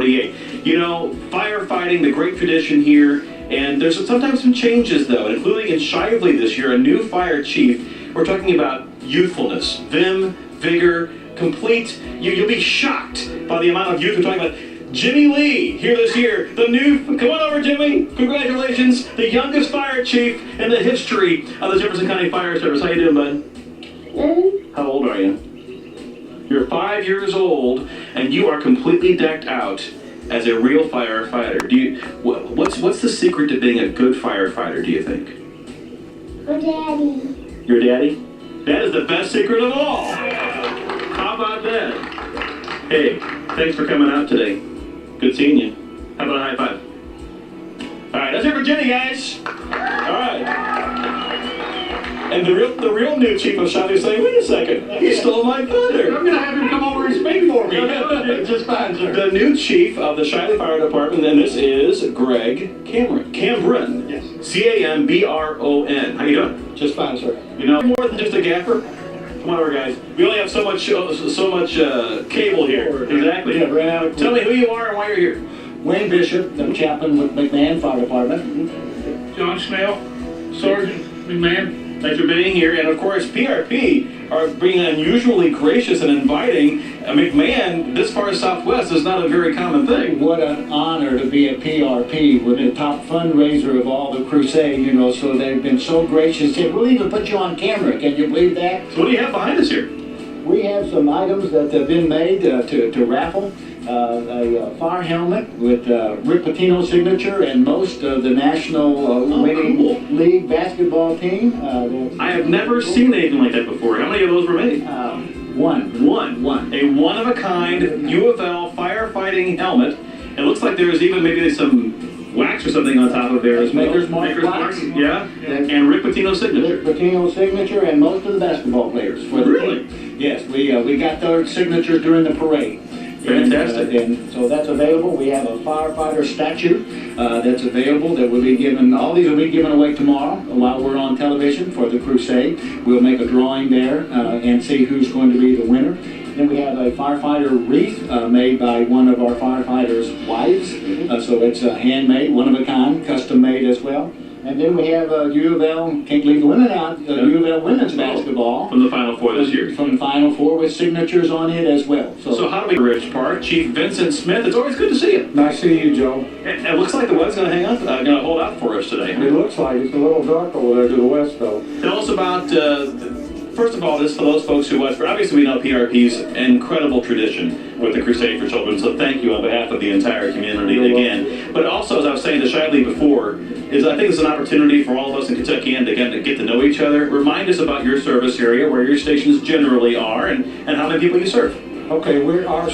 48. You know, firefighting, the great tradition here, and there's sometimes some changes though, including in Shively this year, a new fire chief. We're talking about youthfulness, vim, vigor, complete. You'll be shocked by the amount of youth we're talking about. Jimmy Lee, here this year, the new, come on over Jimmy, congratulations, the youngest fire chief in the history of the Jefferson County Fire Service. How you doing, bud? How old are you? You're 5 years old, and you are completely decked out as a real firefighter. What's the secret to being a good firefighter, do you think? Your daddy. Your daddy? That is the best secret of all. How about that? Hey, thanks for coming out today. Good seeing you. How about a high five? All right, that's it for Jenny, guys. All right. And the real new chief of Shively is saying, wait a second, he stole my thunder. I'm going to have him come over and speak for me. Just fine, sir. The new chief of the Shively Fire Department, and this is Greg Cameron. Yes. Cambron. How you doing? Just fine, sir. You know, more than just a gaffer. Come on over, guys. We only have so much cable here. Exactly. Yeah, right out. Tell me who you are and why you're here. Wayne Bishop, the chaplain with McMahon Fire Department. John Snell, Sergeant McMahon. Thanks for being here. And of course, PRP are being unusually gracious and inviting. McMahon, this far southwest, is not a very common thing. What an honor to be at PRP. We're the top fundraiser of all the Crusade, you know, so they've been so gracious. Said, we'll even put you on camera. Can you believe that? So what do you have behind us here? We have some items that have been made to raffle. A fire helmet with Rick Pitino's signature and most of the national winning league basketball team. I have never seen anything like that before. How many of those were made? One. A one-of-a-kind U of L firefighting helmet. It looks like there's even maybe some wax or something on top of there as well. Maker's Mark. Yeah. And Rick Pitino's signature. Rick Pitino's signature and most of the basketball players. For the team. Yes, we got their signatures during the parade. Fantastic. And so that's available. We have a firefighter statue that's available that will be given, all these will be given away tomorrow while we're on television for the Crusade. We'll make a drawing there and see who's going to be the winner. Then we have a firefighter wreath made by one of our firefighters' wives. So it's handmade, one of a kind, custom made as well. And then we have U of L, can't leave the women out, U of L women's basketball. From the Final Four this year. From the Final Four with signatures on it as well. So how do we Rich Park? Chief Vincent Smith, it's always good to see you. Nice seeing you, Joe. It looks like the weather's going to hang out, going to hold out for us today. It looks like it's a little dark over there to the west, though. Tell us about, first of all, this for those folks who watch, obviously we know PRP's incredible tradition with the Crusade for Children, so thank you on behalf of the entire community again. But also, as I was saying to Shively before, I think it's an opportunity for all of us in Kentucky and to get to know each other. Remind us about your service area, where your stations generally are, and how many people you serve. Okay, our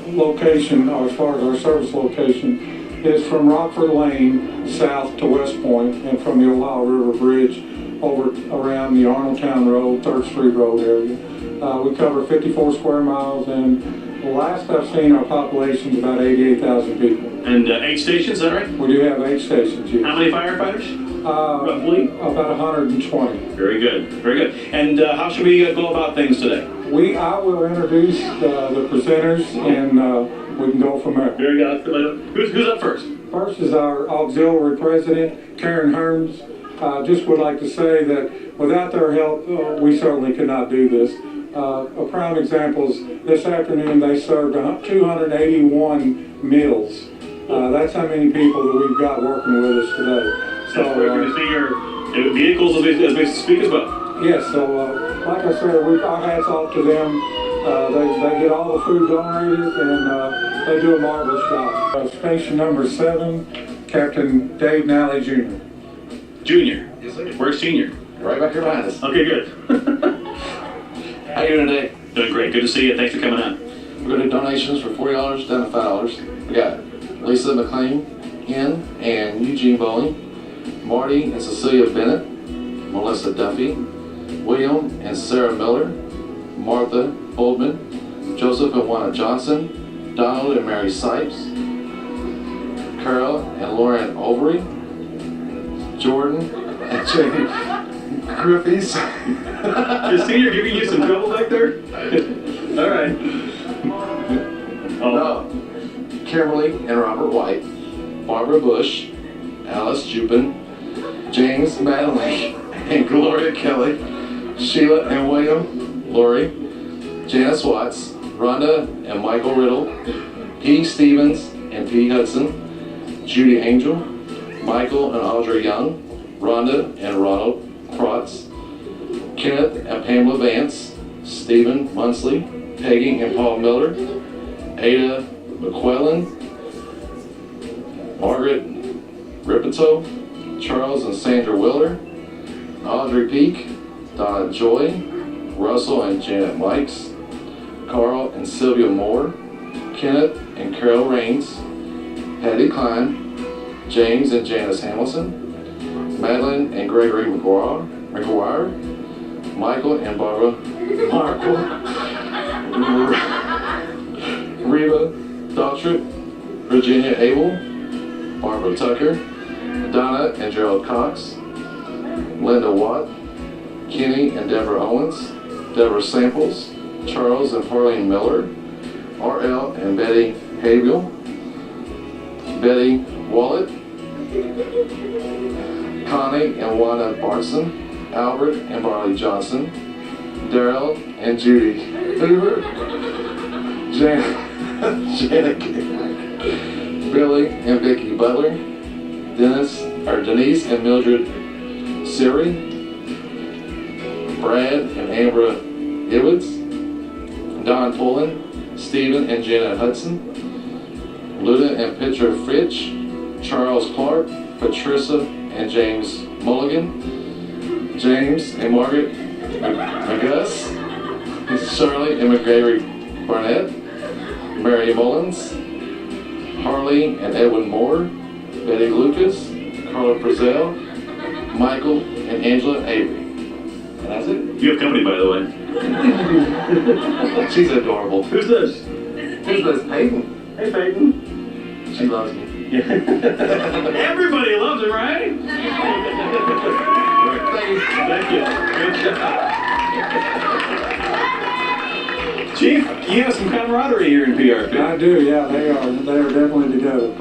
location, as far as our service location, is from Rockford Lane south to West Point, and from the Ohio River Bridge over around the Arnoldtown Road, 3rd Street Road area. We cover 54 square miles, and the last I've seen, our population is about 88,000 people. And 8 stations, is that right? We do have 8 stations, yes. How many firefighters? Roughly? About 120. Very good, very good. And how should we go about things today? I will introduce the presenters, and we can go from there. Very good. Who's up first? First is our auxiliary president, Karen Hearns. Just would like to say that without their help, we certainly could not do this. A prime example is this afternoon they served 281 meals. That's how many people that we've got working with us today. So good to see your vehicles as we speak as well. Yes, so like I said, our hats off to them. They get all the food donated, and they do a marvelous job. Station number 7, Captain Dave Nally Jr. Junior? Yes, sir. Where's Senior? Right back here behind us. Okay, good. How you doing today? Doing great. Good to see you. Thanks for coming out. We're going to do donations for $40 down to $5. We got Lisa McLean, Hen, and Eugene Bowling, Marty and Cecilia Bennett, Melissa Duffy, William and Sarah Miller, Martha Oldman, Joseph and Juana Johnson, Donald and Mary Sipes, Carol and Lauren Overy, Jordan and Jamie Griffiths. Is Senior giving you some trouble back there? All right. No. Kimberly and Robert White, Barbara Bush, Alice Jupin, James Madeline and Gloria Kelly, Sheila and William Laurie, Janice Watts, Rhonda and Michael Riddle, P. Stevens and P. Hudson, Judy Angel, Michael and Audrey Young, Rhonda and Ronald Krotz, Kenneth and Pamela Vance, Stephen Munsley, Peggy and Paul Miller, Ada McQuillan, Margaret Ripito, Charles and Sandra Willer, Audrey Peak, Donna Joy, Russell and Janet Mikes, Carl and Sylvia Moore, Kenneth and Carol Raines, Patty Klein, James and Janice Hamilton, Madeline and Gregory McGuire, Michael and Barbara Markle, Reba Daughtry, Virginia Abel, Barbara Tucker, Donna and Gerald Cox, Linda Watt, Kenny and Deborah Owens, Deborah Samples, Charles and Pauline Miller, R.L. and Betty Haviel, Betty Wallet, Connie and Wanda Barson, Albert and Barley Johnson, Daryl and Judy Hoover, Janet Billy and Vicky Butler, Denise and Mildred Siri, Brad and Amber Iwitz, Don Pullen, Stephen and Janet Hudson, Luda and Petra Fritsch, Charles Clark, Patricia and James Mulligan, James and Margaret McGuss, Shirley and McGarry Barnett, Mary Mullins, Harley and Edwin Moore, Betty Lucas, Carla Prezell, Michael and Angela Avery. And that's it. You have company, by the way. She's adorable. Who's this? Who's this? Peyton. Hey, Peyton. She loves me. Everybody loves him, right? Thank you. Good job. Chief, you have some camaraderie here in PRP. I do, yeah, they are definitely together.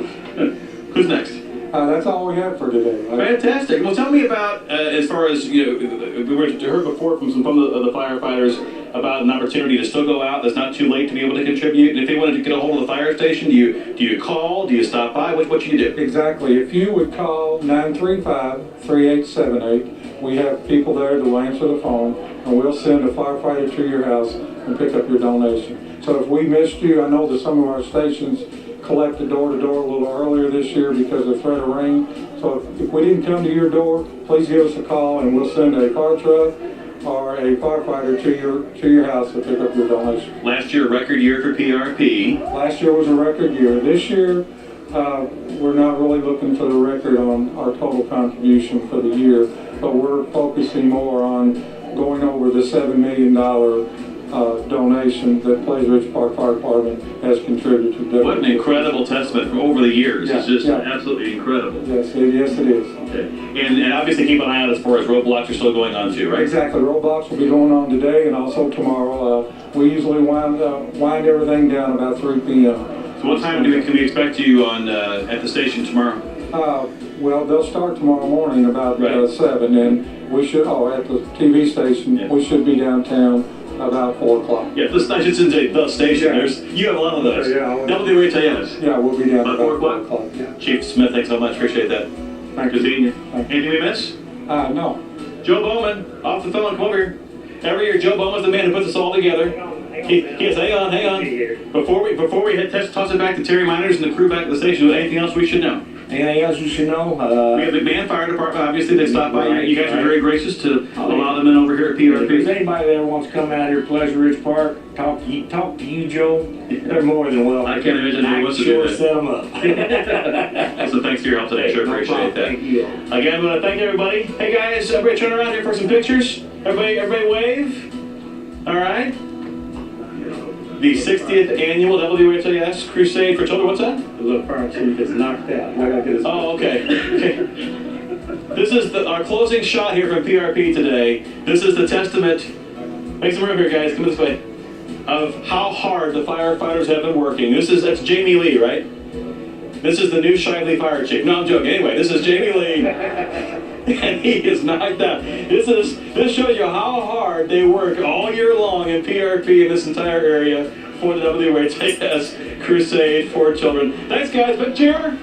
Who's next? That's all we have for today. Fantastic. Well, tell me about, as far as, we heard before from some of the firefighters about an opportunity to still go out that's not too late to be able to contribute. And if they wanted to get a hold of the fire station, do you call? Do you stop by? What should you do? Exactly. If you would call 935-3878, we have people there to answer the phone, and we'll send a firefighter to your house and pick up your donation. So if we missed you, I know that some of our stations collected door-to-door a little earlier this year because of threat of rain. So if we didn't come to your door, please give us a call and we'll send a fire truck or a firefighter to your house to pick up your donation. Last year, record year for PRP. Last year was a record year. This year, we're not really looking for the record on our total contribution for the year, but we're focusing more on going over the $7 million donation that Plains Ridge Park Fire Department has contributed to. What an incredible testament from over the years. Yeah, It's just yeah. absolutely incredible. Yes, it is. Okay. And obviously keep an eye out as far as roadblocks are still going on too, right? Exactly. Roadblocks will be going on today and also tomorrow. We usually wind everything down about 3 p.m. So what time can we expect you on at the station tomorrow? Well, they'll start tomorrow morning about 7, and we should, at the TV station, Yeah. we should be downtown about 4 o'clock. Yeah, I should say the station. Yeah. You have a lot of those. Yeah. WHAS. Yeah, we'll be down About about 4 o'clock? 4 o'clock. Yeah. Chief Smith, thanks so much. Appreciate that. Thank Good you. seeing you. Thank you. Anything we miss? No. Joe Bowman, off the phone, come over here. Every year, Joe Bowman's the man who puts us all together. Yes, hang on. Before we toss it back to Terry Miners and the crew back at the station, anything else we should know? Anything else you should know? We have the McMahon Fire Department, obviously, they stopped by. Right, You guys are right. very gracious to allow them in over here at If there's PRP. anybody that wants to come out here to Pleasure Ridge Park, talk to you, Joe, they're more than welcome. I can't imagine who I wants to sure do that. set them up. So thanks for your help today, sure No appreciate problem. that. Thank you. Again, I want to thank everybody. Hey guys, everybody turn around here for some pictures. Everybody wave. All right. The 60th annual WHAS Crusade for Children. What's that? The little fire chief is knocked out. I gotta get his. Oh, okay. This is our closing shot here from PRP today. This is the testament. Make some room here, guys. Come this way. Of how hard the firefighters have been working. That's Jamie Lee, right? This is the new Shively Fire Chief. No, I'm joking. Anyway, this is Jamie Lee, and he is knocked out. This shows you how hard they work all year long in PRP in this entire area for the WHAS Crusade for Children. Thanks, guys. Big cheer.